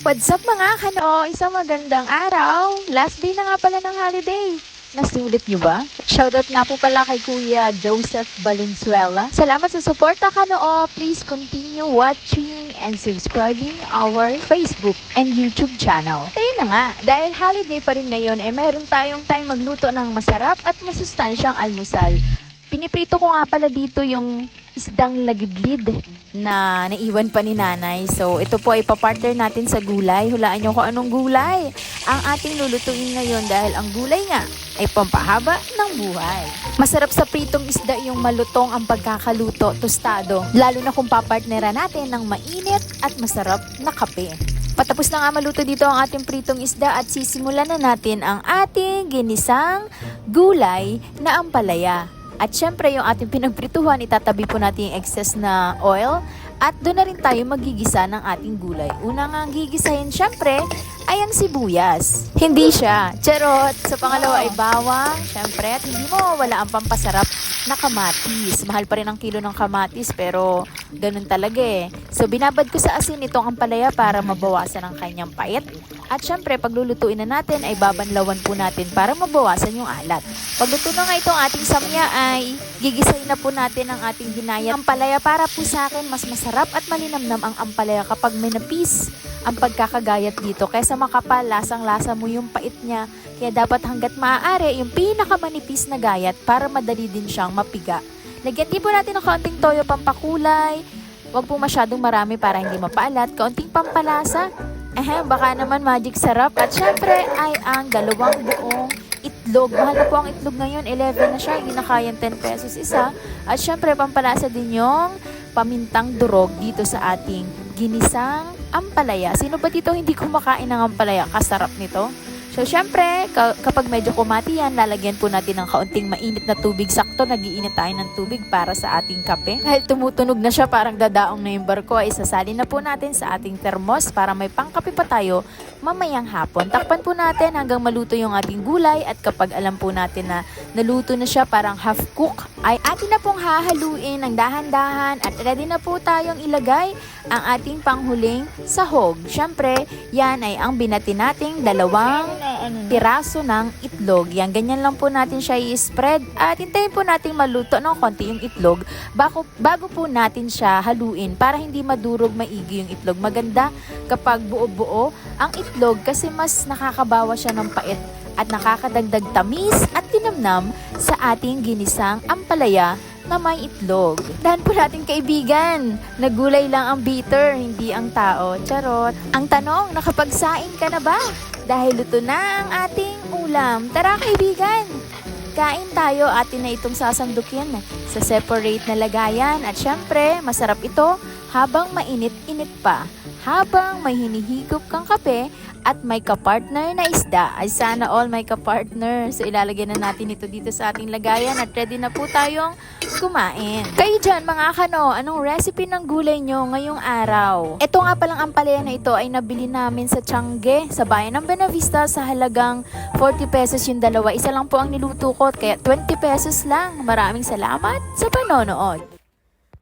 What's up mga kano? Isang magandang araw. Last day na nga pala ng holiday. Nasulit nyo ba? Shoutout nga po pala kay Kuya Joseph Valenzuela. Salamat sa suporta kano. Please continue watching and subscribing our Facebook and YouTube channel. Ayun na nga, dahil holiday pa rin ngayon, meron tayong time magluto ng masarap at masustansyang almusal. Piniprito ko nga pala dito yung isdang lagidlid na naiwan pa ni nanay. So, ito po ay papartner natin sa gulay. Hulaan nyo kung anong gulay ang ating lulutuin ngayon dahil ang gulay nga ay pampahaba ng buhay. Masarap sa pritong isda yung malutong ang pagkakaluto, tostado. Lalo na kung papartneran natin ng mainit at masarap na kape. Patapos na nga maluto dito ang ating pritong isda at sisimulan na natin ang ating ginisang gulay na ampalaya. At syempre, yung ating pinagprituhan, itatabi po natin yung excess na oil. At doon na rin tayo magigisa ng ating gulay. Una nga ang gigisahin, syempre, ay ang sibuyas. Hindi siya. Charot! Sa pangalawa ay bawang, syempre. At hindi mo wala ang pampasarap na kamatis. Mahal pa rin ang kilo ng kamatis, pero ganun talaga eh. So, binabad ko sa asin itong ampalaya para mabawasan ang kanyang pait. At syempre, paglulutuin na natin ay babanlawan po natin para mabawasan yung alat. Pagluto na nga itong ating samya ay gigisahin na po natin ang ating ginaya. Ampalaya para po sa akin mas masarap at malinamnam ang ampalaya kapag may napis ang pagkakagayat dito. Kaysa makapal, lasang-lasa mo yung pait niya. Kaya dapat hanggat maaari yung pinakamanipis na gayat para madali din siyang mapiga. Lagyan din po natin ng kaunting toyo pampakulay. Huwag po masyadong marami para hindi mapaalat. Kaunting pampalasa. Baka naman magic sarap. At syempre ay ang dalawang buong itlog. Mahal na po ang itlog ngayon. 11 na siya. Hindi na kayang 10 pesos isa. At syempre pampalasa din yung pamintang durog dito sa ating ginisang ampalaya. Sino ba dito hindi kumakain ng ampalaya? Kasarap nito. So, syempre, kapag medyo kumati yan, lalagyan po natin ng kaunting mainit na tubig. Sakto, nagiinit tayo ng tubig para sa ating kape. Dahil tumutunog na siya, parang dadaong na yung barko, ay sasalin na po natin sa ating termos para may pangkape pa tayo mamayang hapon. Takpan po natin hanggang maluto yung ating gulay at kapag alam po natin na naluto na siya, parang half cook, ay atin na pong hahaluin ng dahan-dahan at ready na po tayong ilagay ang ating panghuling sahog. Syempre, yan ay ang binati nating dalawang piraso ng itlog. Yan, ganyan lang po natin siya i-spread at hintayin po natin maluto ng konti yung itlog bago po natin siya haluin para hindi madurog maigi yung itlog. Maganda kapag buo-buo ang itlog kasi mas nakakabawa siya ng pait at nakakadagdag tamis at tinamnam sa ating ginisang ampalaya na may itlog. Dahan po natin kaibigan, nagulay lang ang bitter, hindi ang tao. Charot. Ang tanong, nakapagsaing ka na ba? Dahil luto na ang ating ulam. Tara kaibigan, kain tayo. Atin na itong sasandukin sa separate na lagayan. At syempre, masarap ito habang mainit-init pa. Habang may hinihigop kang kape at may kapartner na isda. Ay sana all may kapartner. So ilalagyan na natin ito dito sa ating lagayan at ready na po tayong kumain. Kayo dyan mga kano, anong recipe ng gulay nyo ngayong araw? Ito nga palang ampalaya na ito ay nabili namin sa Tiangge, sa bayan ng Benavista sa halagang 40 pesos yung dalawa. Isa lang po ang niluto ko kaya 20 pesos lang. Maraming salamat sa panonood.